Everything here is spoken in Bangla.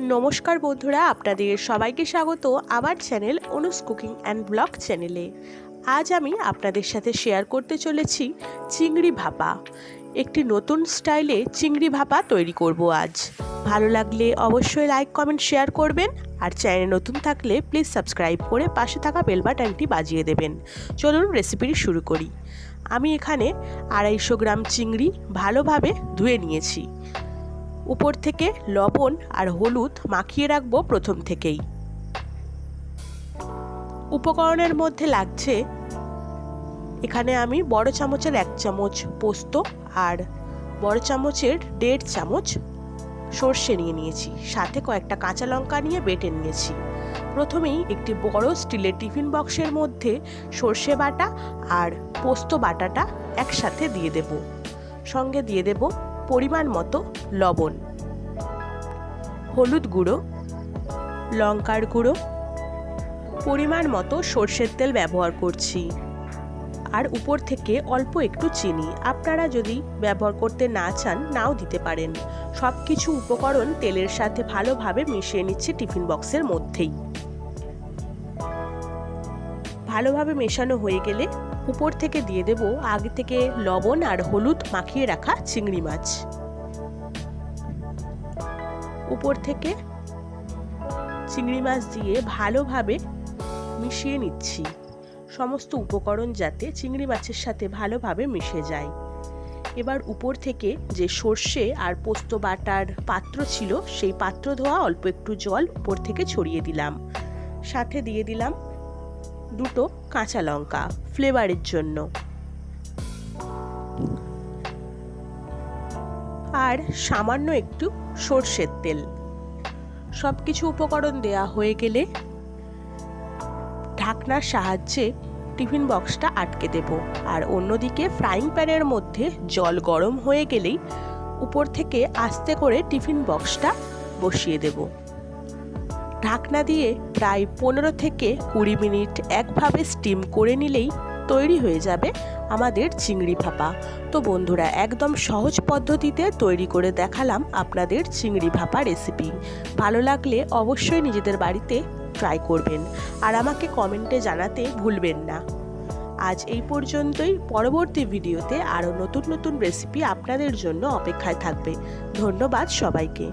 নমস্কার বন্ধুরা, আপনাদের সবাইকে স্বাগত আমার চ্যানেল অনুস কুকিং অ্যান্ড ব্লগ চ্যানেলে। আজ আমি আপনাদের সাথে শেয়ার করতে চলেছি চিংড়ি ভাপা। একটি নতুন স্টাইলে চিংড়ি ভাপা তৈরি করব আজ। ভালো লাগলে অবশ্যই লাইক কমেন্ট শেয়ার করবেন, আর চ্যানেলে নতুন থাকলে প্লিজ সাবস্ক্রাইব করে পাশে থাকা বেল বাটনটি বাজিয়ে দেবেন। চলুন রেসিপিটি শুরু করি। আমি এখানে 250 গ্রাম চিংড়ি ভালোভাবে ধুয়ে নিয়েছি। উপর থেকে লবণ আর হলুদ মাখিয়ে রাখবো প্রথম থেকেই। উপকরণের মধ্যে লাগছে এখানে আমি বড় চামচের 1 চামচ পোস্ত আর বড় চামচের 1.5 চামচ সর্ষে নিয়ে নিয়েছি। সাথে কয়েকটা কাঁচা লঙ্কা নিয়ে বেটে নিয়েছি। প্রথমেই একটি বড় স্টিলের টিফিন বক্সের মধ্যে সর্ষে বাটা আর পোস্ত বাটাটা একসাথে দিয়ে দেব। সঙ্গে দিয়ে দেব পরিমাণ মতো লবণ, হলুদ গুঁড়ো, লঙ্কার গুঁড়ো, পরিমাণ মতো সর্ষের তেল ব্যবহার করছি, আর উপর থেকে অল্প একটু চিনি। আপনারা যদি ব্যবহার করতে না চান নাও দিতে পারেন। সব কিছু উপকরণ তেলের সাথে ভালোভাবে মিশিয়ে নিচ্ছি টিফিন বক্সের মধ্যেই। ভালোভাবে মেশানো হয়ে গেলে উপর থেকে দিয়ে দেব আগে থেকে লবণ আর হলুদ মাখিয়ে রাখা চিংড়ি মাছ। উপর থেকে চিংড়ি মাছ দিয়ে ভালোভাবে মিশিয়ে নিচ্ছি, সমস্ত উপকরণ যাতে চিংড়ি মাছের সাথে ভালোভাবে মিশে যায়। এবার উপর থেকে যে সর্ষে আর পোস্ত বাটার পাত্র ছিল সেই পাত্র ধোয়া অল্প একটু জল উপর থেকে ছড়িয়ে দিলাম। সাথে দিয়ে দিলাম 2 কাঁচা লঙ্কা ফ্লেভারের জন্য, আর সামান্য একটু সর্ষের তেল। সব কিছু উপকরণ দেয়া হয়ে গেলে ঢাকনার সাহায্যে টিফিন বক্সটা আটকে দেব। আর অন্যদিকে ফ্রাইং প্যানের মধ্যে জল গরম হয়ে গেলেই উপর থেকে আস্তে করে টিফিন বক্সটা বসিয়ে দেব। ঢাকনা দিয়ে প্রায় 15 থেকে 20 মিনিট একভাবে স্টিম করে নিলেই তৈরি হয়ে যাবে আমাদের চিংড়ি ভাপা। তো বন্ধুরা, একদম সহজ পদ্ধতিতে তৈরি করে দেখালাম আপনাদের চিংড়ি ভাপা রেসিপি। ভালো লাগলে অবশ্যই নিজেদের বাড়িতে ট্রাই করবেন, আর আমাকে কমেন্টে জানাতে ভুলবেন না। আজ এই পর্যন্তই। পরবর্তী ভিডিওতে আরও নতুন নতুন রেসিপি আপনাদের জন্য অপেক্ষায় থাকবে। ধন্যবাদ সবাইকে।